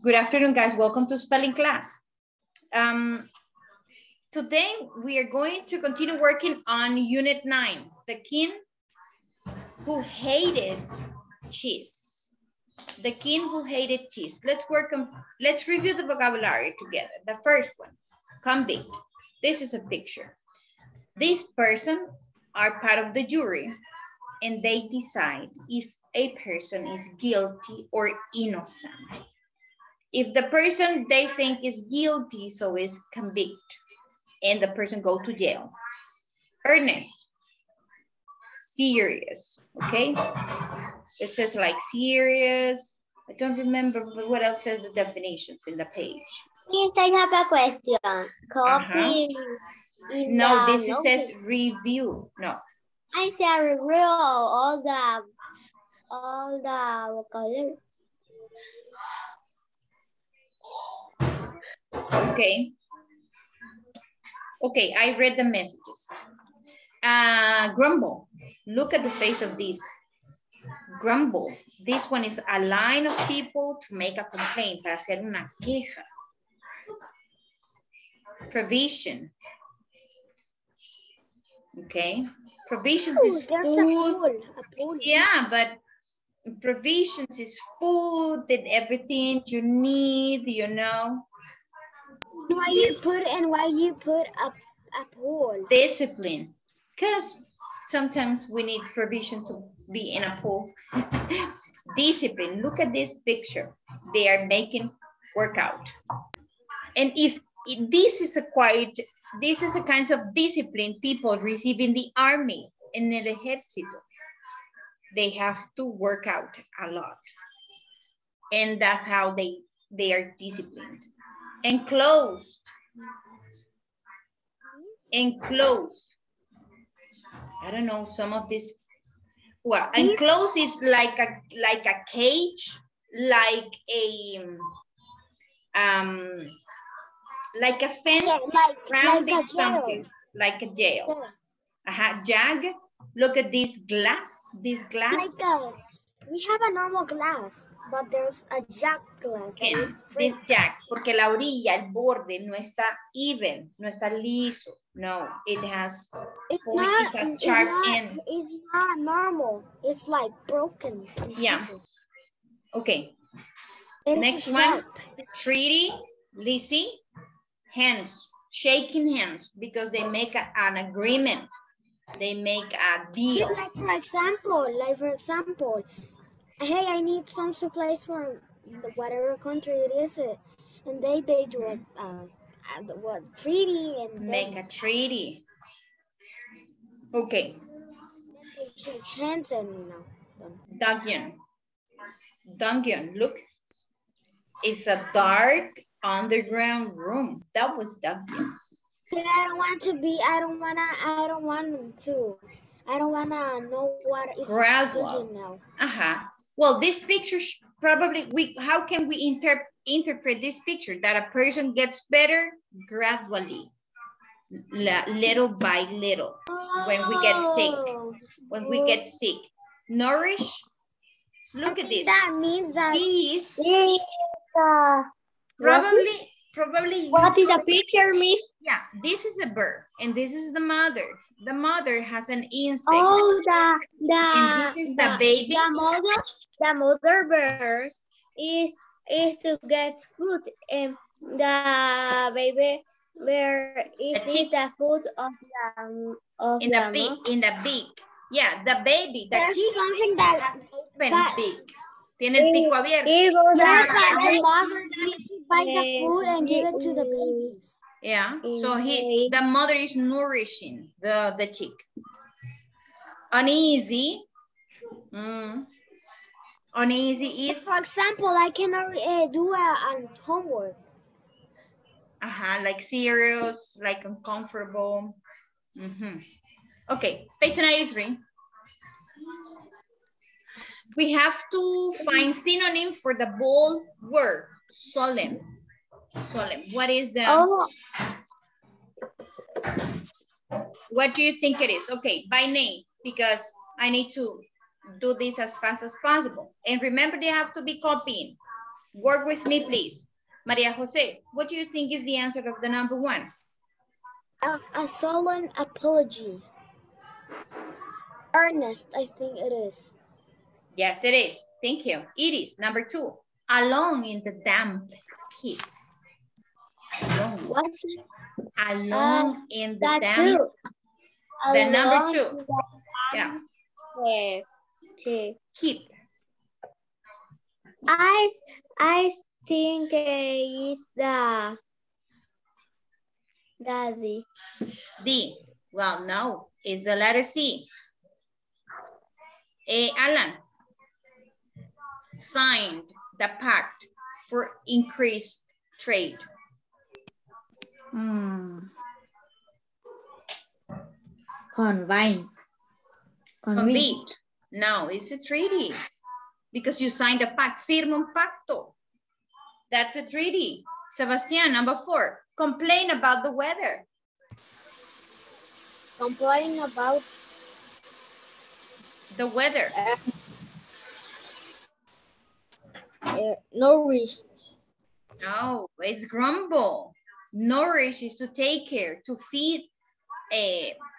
Good afternoon, guys. Welcome to spelling class. Today, we are going to continue working on Unit 9, the king who hated cheese. The king who hated cheese. Let's review the vocabulary together. The first one, convict. This is a picture. This person are part of the jury, and they decide if a person is guilty or innocent. If the person they think is guilty, so is convict, and the person go to jail. Earnest, serious, okay? It says like serious. I don't remember, but what else says the definitions in the page? Yes, I have a question. Copy. No, this it says review. No. I said review all the vocabulary. Okay. Okay, I read the messages. Grumble. Look at the face of this. Grumble. This one is a line of people to make a complaint, para hacer una queja. Provision. Okay. Provisions is food. A pool. Yeah, but provisions is food and everything you need, you know. Why you put a pool? Discipline. Because sometimes we need provision to be in a pool. Discipline. Look at this picture. They are making workout. And this is a kind of discipline people receive in the army, in el ejército. They have to work out a lot. And that's how they are disciplined. Enclosed. Enclosed. I don't know, some of this. Well, enclosed is like a cage, like a fence surrounding something, like a jail. Jag. Look at this glass. This glass. We have a normal glass, but there's a jack glass. This jack, porque la orilla, el borde, no está even, no está liso. No, it has it's a sharp end. It's not normal. It's like broken. Yeah. Okay. Next one, treaty, Lizzie, hands, shaking hands, because they make an agreement. They make a deal. Like for example, hey, I need some supplies for whatever country it is, and they do a treaty and make a treaty. Okay. They shake hands and Dungeon, look. It's a dark underground room. That was dungeon. But I don't want to know what is gradual now. Well, this picture probably how can we interpret this picture? That a person gets better gradually, little by little, when we get sick. Nourish. Look at this. That means that this probably what is the picture mean? Yeah, this is a bird and this is the mother. The mother has an insect. Oh, and this is the baby. The mother bird is to get food, and the baby bird is the food of the in the beak. Yeah, the baby, the chick. Something that open beak. Tiene el pico abierto. The mother needs to buy the food and give it to the baby. Yeah, so the mother is nourishing the chick. Uneasy. Uneasy is... For example, I cannot do a homework. Like serious, like uncomfortable. Okay, page 93. We have to find synonym for the bold word, solemn. Solemn. What is the... What do you think it is? Okay, by name, because I need to do this as fast as possible. And remember, they have to be copying. Work with me, please. Maria Jose, what do you think is the answer of the number one? A solemn apology. Earnest, I think it is. Yes, it is. Thank you. It is. Number two, alone in the damp pit. Alone. What? Alone in the damp. True. The number two. Yeah. Keep. I think it's the daddy. D. Well, no. It's the letter C. Alan. Signed the pact for increased trade. Convene. No, it's a treaty. Because you signed a pact. Firma un pacto. That's a treaty. Sebastian, number four. Complain about the weather. Complain about the weather. Nourish. No, it's grumble. Nourish is to take care, to feed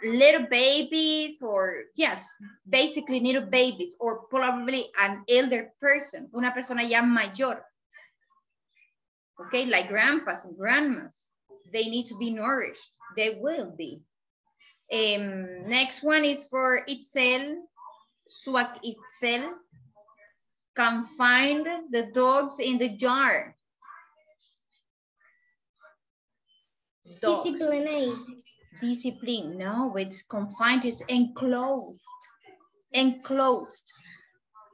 little babies, or yes, basically little babies, or probably an elder person, una persona ya mayor. Okay, like grandpas and grandmas. They need to be nourished. They will be. Next one is for Itzel. Suak Itzel. Confined the dogs in the jar. Dogs. Discipline. Discipline. No, it's confined. It's enclosed. Enclosed.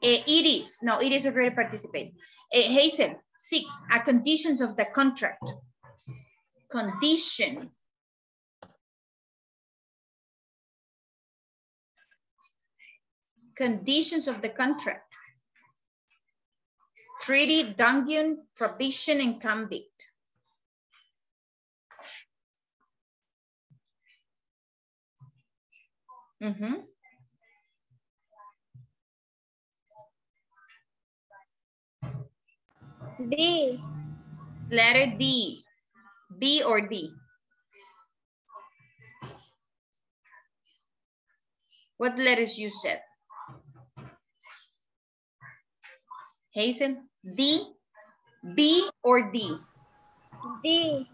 It is. No, it is already participated. Hazel. 6. A conditions of the contract. Condition. Conditions of the contract. Treaty, dungeon, provision, and convict. B. Letter D. B or D? What letters you said? Hazel? D, B, or D? D.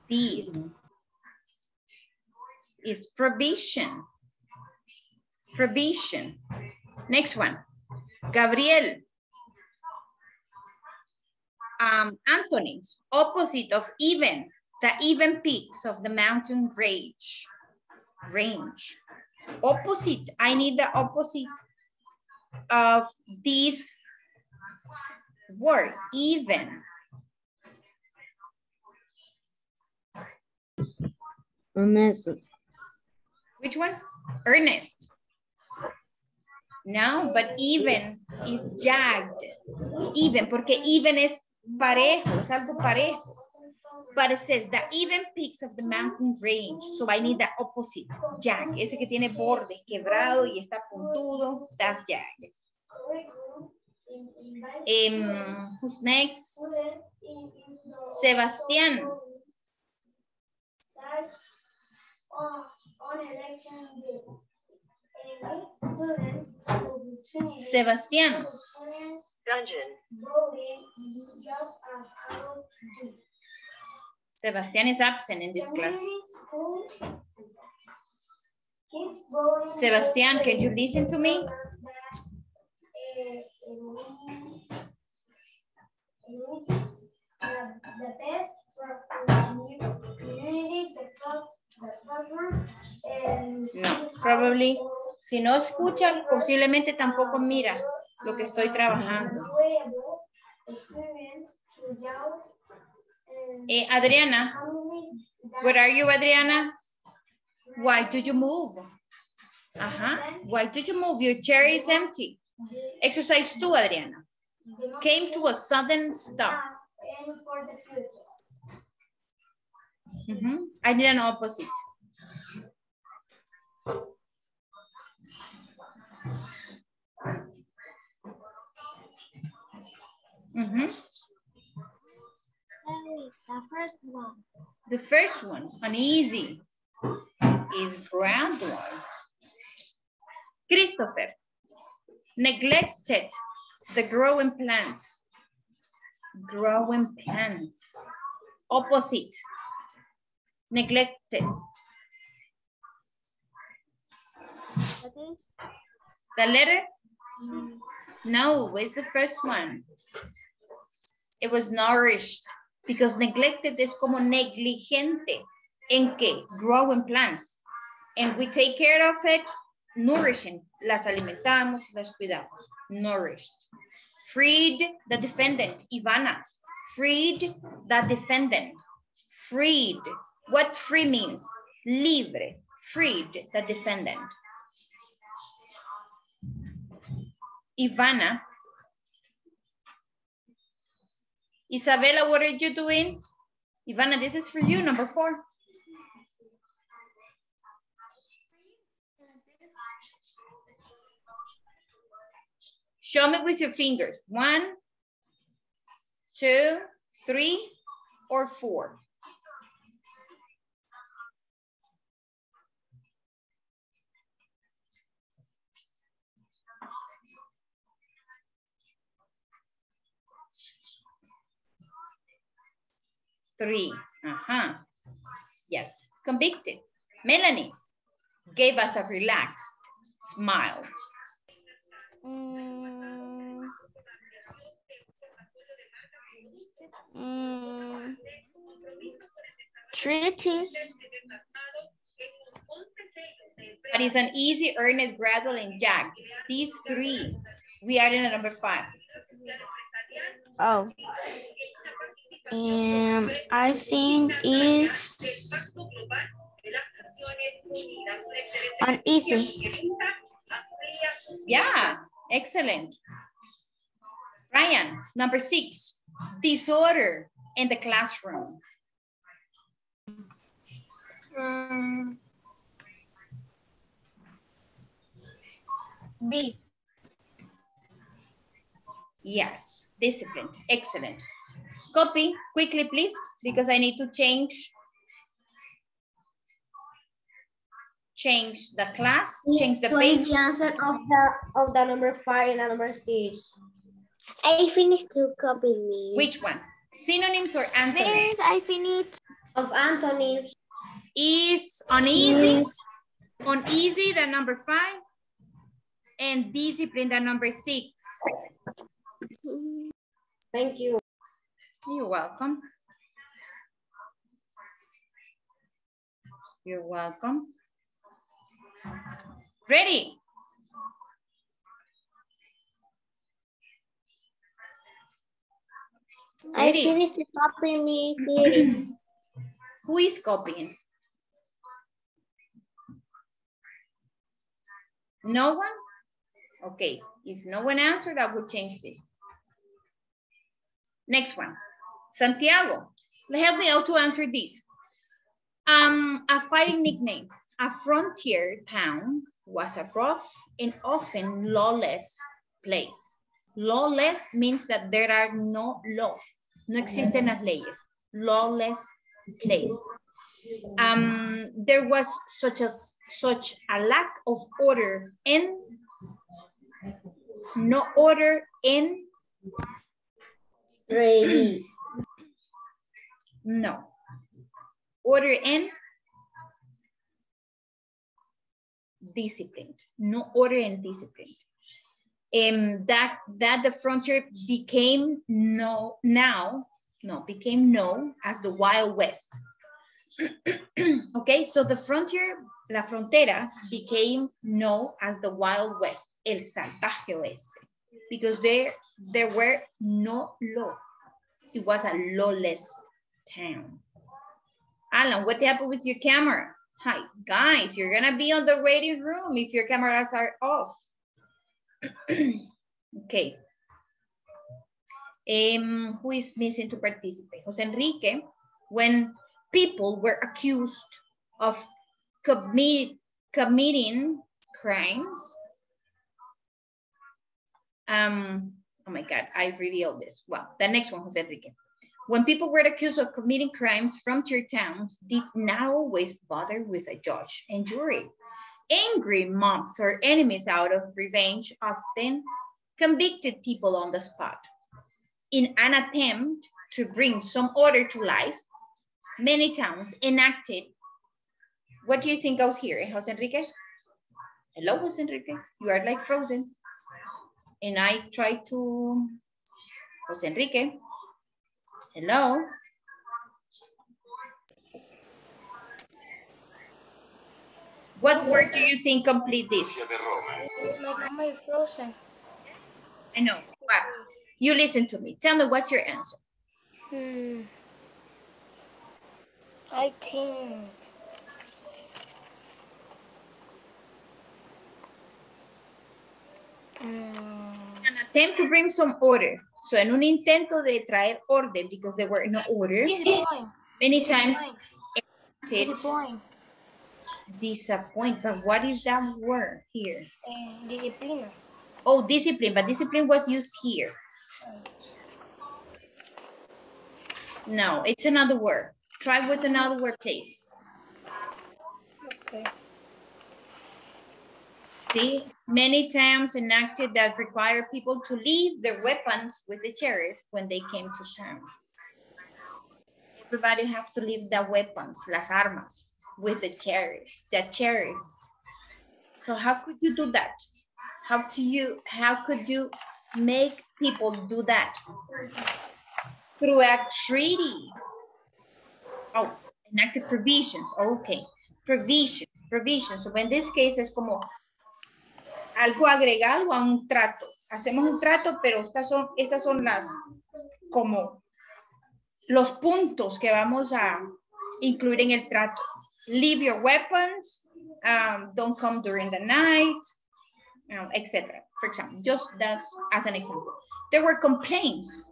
D. Is provision. Provision. Next one. Gabriel. Antonyms. Opposite of even. The even peaks of the mountain range. Opposite. I need the opposite of this word. Even. Earnest. Which one? Earnest. No, but even is jagged. Even, porque even es parejo, es algo parejo. But it says the even peaks of the mountain range. So I need the opposite. Jag, ese que tiene borde quebrado y está puntudo. That's jag. Who's next? Sebastián. Sebastián. Sebastián is absent in this class. Sebastián, can you listen to me? No, probably. Si no escucha, posiblemente tampoco mira lo que estoy trabajando. Adriana, where are you, Adriana? Why did you move? Why did you move? Your chair is empty. Exercise 2, Adriana. Came to a sudden stop. I need an opposite. The first one. The first one, uneasy, is gradual. Christopher, neglected the growing plants. Growing plants. Opposite, neglected. The letter? No, it's the first one. It was nourished. Because neglected es como negligente. ¿En qué? Growing plants. And we take care of it, nourishing. Las alimentamos, las cuidamos. Nourished. Freed the defendant. Ivana. Freed the defendant. Freed. What free means? Libre. Freed the defendant. Ivana. Isabella, what are you doing? Ivana, this is for you, number 4. Show me with your fingers. 1, 2, 3, or 4. Three. Yes, convicted. Melanie gave us a relaxed smile. Treatise. But it's an easy, earnest, gradual, and jagged. These 3. We are in a number 5. Oh. I think is uneasy. Yeah, excellent. Ryan, number 6. Disorder in the classroom. B. Yes, disciplined. Excellent. Copy quickly, please, because I need to change the class, change the page. The answer of the number 5 and the number 6. I finished to copy me. Which one? Synonyms or antonyms? Yes, I finished. Of antonyms. Is uneasy? Yes. Uneasy, the number 5. And discipline, the number 6. Thank you. You're welcome. You're welcome. Ready? I finished to copy me. Who is copying? No one? Okay, if no one answered, I will change this. Next one. Santiago, help me out to answer this. A fighting nickname. A frontier town was a rough and often lawless place. Lawless means that there are no laws. No existen las leyes. Lawless place. There was such a lack of order and no order in Ready. No. Order and discipline. No order and discipline. That the frontier became known as the Wild West. Okay, so the frontier, la frontera, became known as the Wild West, el salvaje oeste, because there were no law. It was a lawless town. Alan, what happened with your camera? Hi, guys, you're gonna be on the waiting room if your cameras are off. Okay. Who is missing to participate? Jose Enrique, when people were accused of committing crimes. Oh my God, I revealed this. Well, the next one, Jose Enrique. When people were accused of committing crimes, frontier towns did not always bother with a judge and jury. Angry mobs or enemies out of revenge often convicted people on the spot. In an attempt to bring some order to life, many towns enacted, what do you think goes here, Jose Enrique? Hello, Jose Enrique, you are like frozen. And I try to, Jose Enrique, hello. What word do you think complete this? My camera is frozen. I know. Wow. You listen to me. Tell me what's your answer. I think. An attempt to bring some order. So en un intento de traer orden, because there were no order, many times disappoint. But what is that word here? Disciplina. Oh, discipline, but discipline was used here. No, it's another word. Try with another word, please. Okay. See, many times enacted that require people to leave their weapons with the sheriff when they came to town. Everybody have to leave their weapons, las armas, with the sheriff, So how could you do that? How could you make people do that? Through a treaty. Oh, enacted provisions. Okay, provisions. So in this case es como algo agregado a un trato. Hacemos un trato, pero estas son las como los puntos que vamos a incluir en el trato. Leave your weapons, don't come during the night, etc. For example, just that's as an example. There were complaints,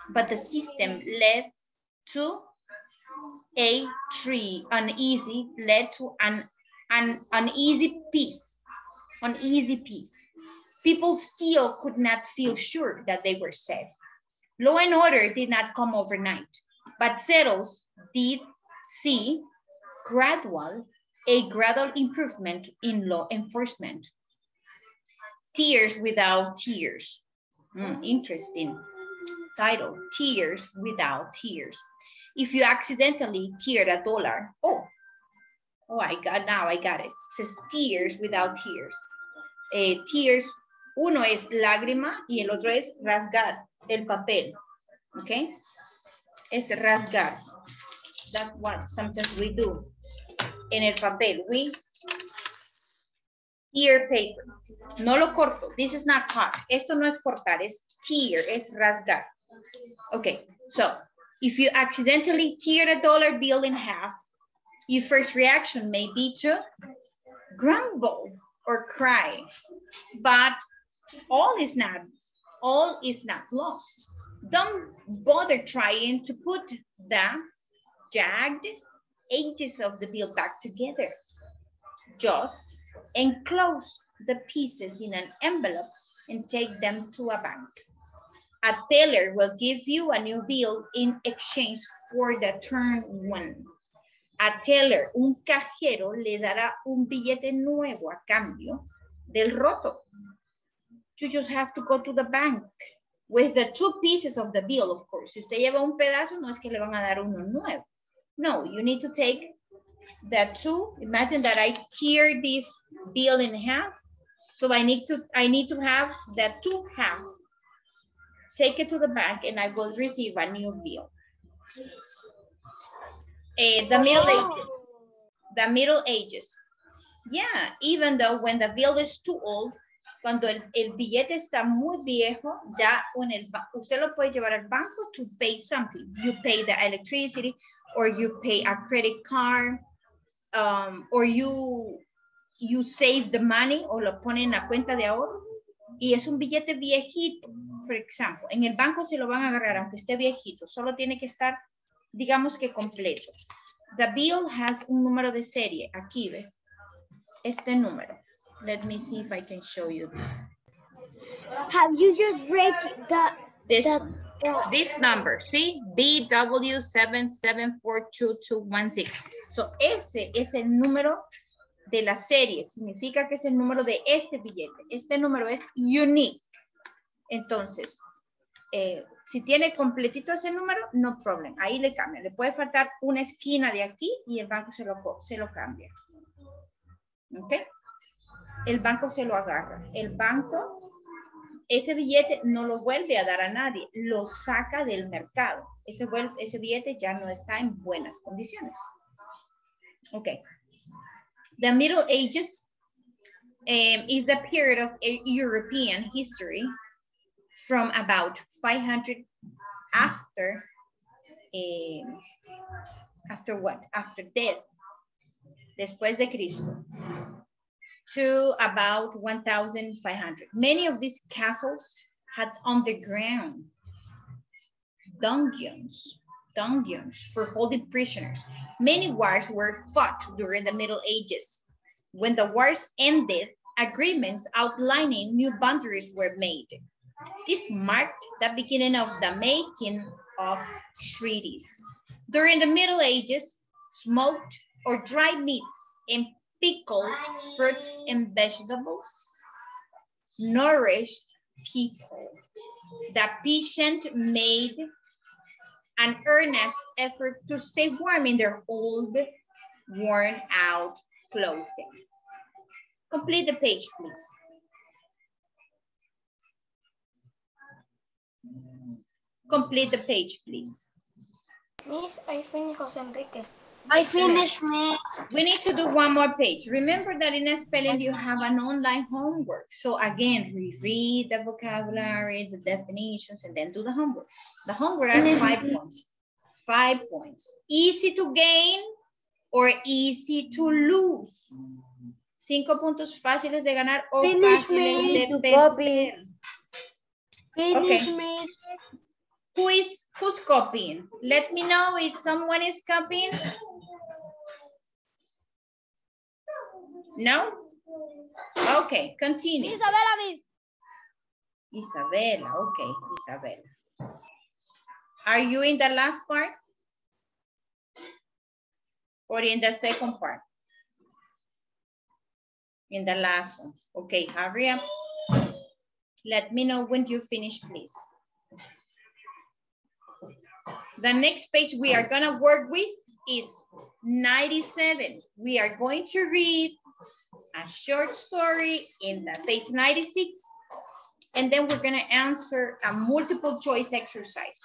but the system led to a tree, led to an easy peace. People still could not feel sure that they were safe. Law and order did not come overnight, but settlers did see a gradual improvement in law enforcement. Tears without tears. Interesting title, Tears without tears. If you accidentally teared $1, I got it. It says tears without tears. Tears, uno es lágrima y el otro es rasgar el papel. Okay? Es rasgar. That's what sometimes we do. En el papel, we tear paper. No lo corto. This is not cut. Esto no es cortar, es tear, es rasgar. Okay, so if you accidentally tear a $1 bill in half, your first reaction may be to grumble or cry, but all is not lost. Don't bother trying to put the jagged edges of the bill back together. Just enclose the pieces in an envelope and take them to a bank. A teller will give you a new bill in exchange for the turned one. A teller, un cajero, le dará un billete nuevo a cambio del roto. You just have to go to the bank with the 2 pieces of the bill, of course. Si usted lleva un pedazo, no es que le van a dar uno nuevo. No, you need to take the 2. Imagine that I tear this bill in half. So I need to have the 2 half. Take it to the bank and I will receive a new bill. The Middle Ages. Yeah, even though when the bill is too old, cuando el billete está muy viejo, ya usted lo puede llevar al banco to pay something. You pay the electricity, or you pay a credit card, or you save the money, o lo ponen en la cuenta de ahorro, y es un billete viejito, por ejemplo. En el banco se lo van a agarrar, aunque esté viejito, solo tiene que estar, digamos que completo. The bill has un número de serie, aquí ve, este número. Let me see if I can show you this. Have you just read This the one. This number, see, BW77422216. So ese es el número de la serie. Significa que es el número de este billete. Este número es unique. Entonces, si tiene completito ese número, no problem. Ahí le cambia. Le puede faltar una esquina de aquí y el banco se lo cambia. ¿Ok? El banco se lo agarra. El banco, ese billete no lo vuelve a dar a nadie. Lo saca del mercado. Ese billete ya no está en buenas condiciones. Ok. The Middle Ages is the period of European history from about 500 after what? After death, después de Cristo, to about 1,500. Many of these castles had underground dungeons for holding prisoners. Many wars were fought during the Middle Ages. When the wars ended, agreements outlining new boundaries were made. This marked the beginning of the making of treaties. During the Middle Ages, smoked or dried meats and pickled fruits and vegetables nourished people. The peasant made an earnest effort to stay warm in their old, worn-out clothing. Complete the page, please. Complete the page, please. Miss, I finished, Jose Enrique. I finished, Miss. We need to do one more page. Remember that in spelling you have an online homework. So again, reread the vocabulary, the definitions, and then do the homework. The homework are 5 points. 5 points. Easy to gain or easy to lose. 5 puntos fáciles de ganar o fáciles de perder. Finish, Okay. Miss. Who's copying? Let me know if someone is copying. No? Okay, continue. Isabela, Miss. Isabela, okay, Isabela. Are you in the last part? Or in the second part? In the last one. Okay, hurry up. Let me know when you finish, please. The next page we are gonna work with is 97. We are going to read a short story in the page 96, and then we're gonna answer a multiple choice exercise.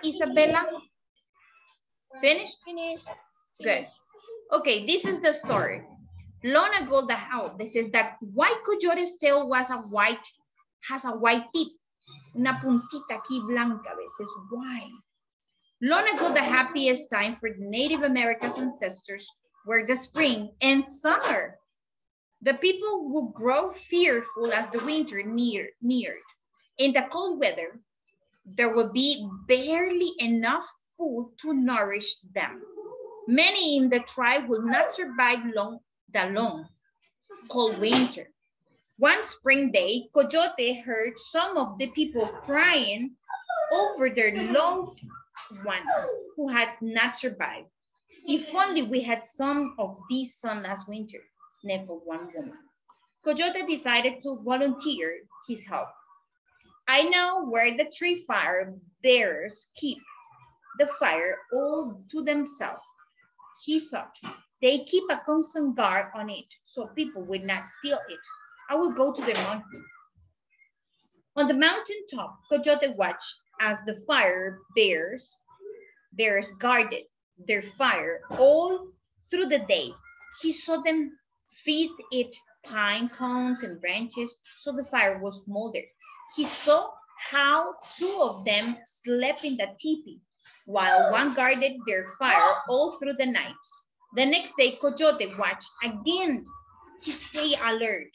Isabella, finished? Finish. Good. Okay, this is the story. Long ago, this is that why Coyote's tail has a white tip, una puntita aquí blanca, a veces why. Long ago, the happiest time for the Native American ancestors were the spring and summer. The people would grow fearful as the winter neared. In the cold weather, there would be barely enough food to nourish them. Many in the tribe will not survive the long, cold winter. One spring day, Coyote heard some of the people crying over their loved ones who had not survived. If only we had some of this sun last winter, sniffled one woman. Coyote decided to volunteer his help. I know where the tree fire bearers keep the fire all to themselves, he thought. They keep a constant guard on it so people will not steal it. I will go to the mountain. On the mountain top, Coyote watched as the fire bearers guarded their fire all through the day. He saw them feed it pine cones and branches so the fire was smoldered. He saw how two of them slept in the teepee, while one guarded their fire all through the night. The next day, Coyote watched again. He stayed alert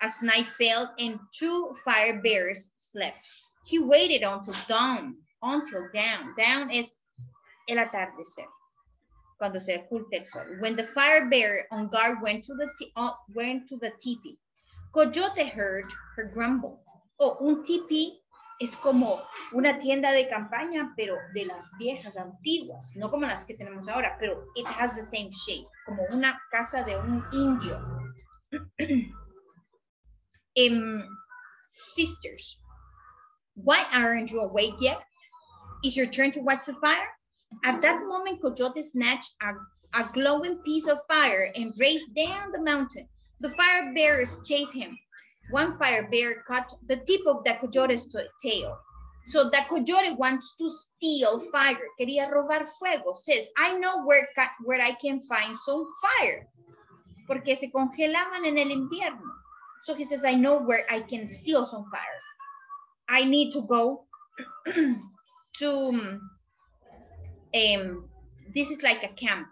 as night fell and two fire bearers slept. He waited until dawn. Dawn es el atardecer, cuando se oculta el sol. When the fire bearer on guard went to the teepee, Coyote heard her grumble. Oh, un teepee es como una tienda de campaña, pero de las viejas, antiguas, no como las que tenemos ahora, pero it has the same shape, como una casa de un indio. Sisters, why aren't you awake yet? It's your turn to watch the fire? At that moment, Coyote snatched a glowing piece of fire and raced down the mountain. The fire bearers chased him. One fire bearer cut the tip of the Coyote's tail. So the Coyote wants to steal fire. Quería robar fuego. Says, I know where I can find some fire. Porque se congelaban en el invierno. So he says, I know where I can steal some fire. I need to go to, this is like a camp.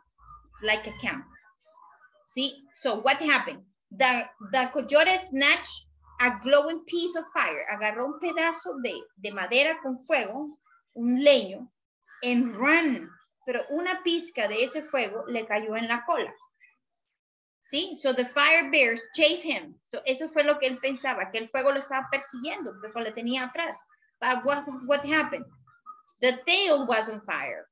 See, so what happened? The Coyote snatched a glowing piece of fire. Agarró un pedazo de madera con fuego, un leño, and ran. Pero una pizca de ese fuego le cayó en la cola. ¿Sí? So the fire bears chased him. So eso fue lo que él pensaba, que el fuego lo estaba persiguiendo, porque lo tenía atrás. But what happened? The tail was on fire.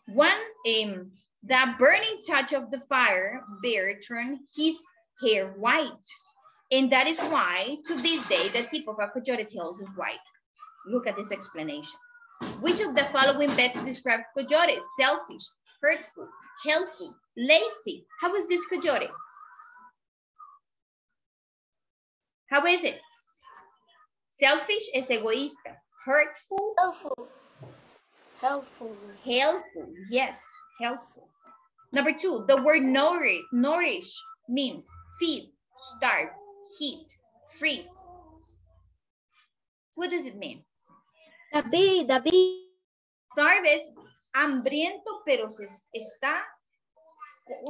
The burning touch of the fire bear turned his hair white. And that is why, to this day, the tip of a Coyote tail is white. Look at this explanation. Which of the following bets describes Coyote? Selfish, hurtful, helpful, lazy. How is this Coyote? How is it? Selfish es egoísta. Hurtful? Helpful. Helpful, yes, helpful. Number 2, the word nourish means feed, starve, heat, freeze. What does it mean? David. Starve es hambriento, pero está.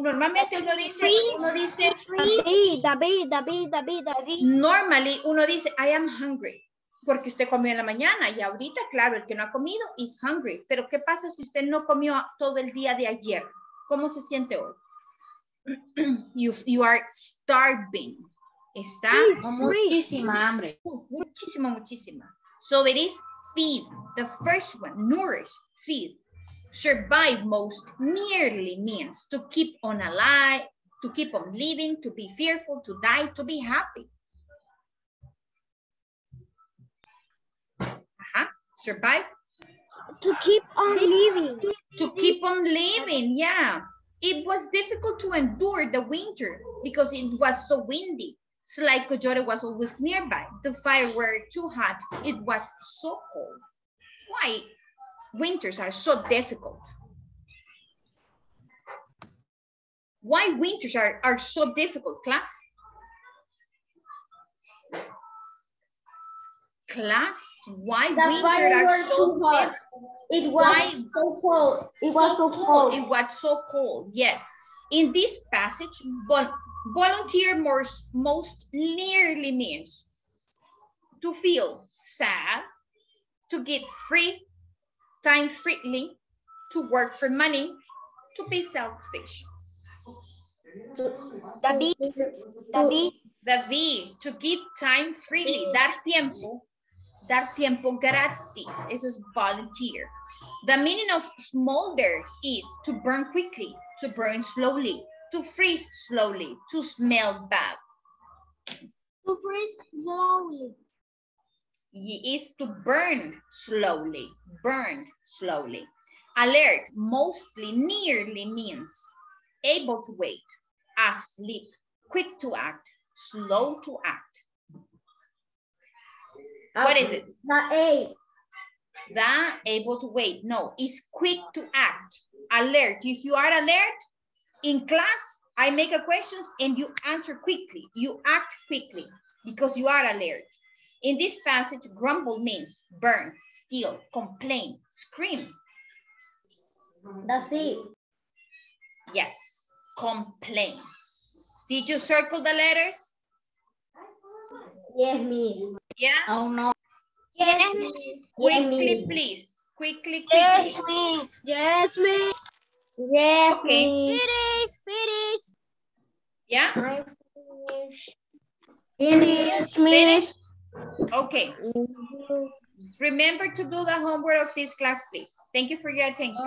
Normalmente uno dice. David. Normally uno dice, I am hungry. Porque usted comió en la mañana y ahorita, claro, el que no ha comido is hungry. Pero ¿qué pasa si usted no comió todo el día de ayer? ¿Cómo se siente hoy? You are starving. Está muchísima hambre. Muchísima. So it is feed. The first one, nourish, feed. Survive most nearly means to keep on alive, to keep on living, to be fearful, to die, to be happy. Survive. To keep on living. To keep on living, yeah. It was difficult to endure the winter because it was so windy. It's like Coyote was always nearby. The fire were too hot. It was so cold. Why winters are so difficult? Why winters are so difficult, class? Class, why winters are so hot? It was so cold. It was so cold. It was so cold, yes. In this passage, volunteer most nearly means to feel sad, to get free, time freely, to work for money, to be selfish. David. The V, to give time freely, dar tiempo gratis, eso es volunteer. The meaning of smolder is to burn quickly, to burn slowly, to freeze slowly, to smell bad. To freeze slowly. It is to burn slowly, Alert, mostly, nearly means able to wait, asleep, quick to act, slow to act. What is it? The able to wait. No, it's quick to act. Alert. If you are alert, in class, I make a question and you answer quickly. You act quickly because you are alert. In this passage, grumble means burn, steal, complain, scream. That's it. Yes, complain. Did you circle the letters? Yes, Miss. Yeah? Oh, no. Yes, Quickly, please. Quickly, quickly. Yes, Miss. Yes, Miss. Yes, Okay. Miss. Finish. Yeah? I'm finished. Finished? Okay. Remember to do the homework of this class, please. Thank you for your attention.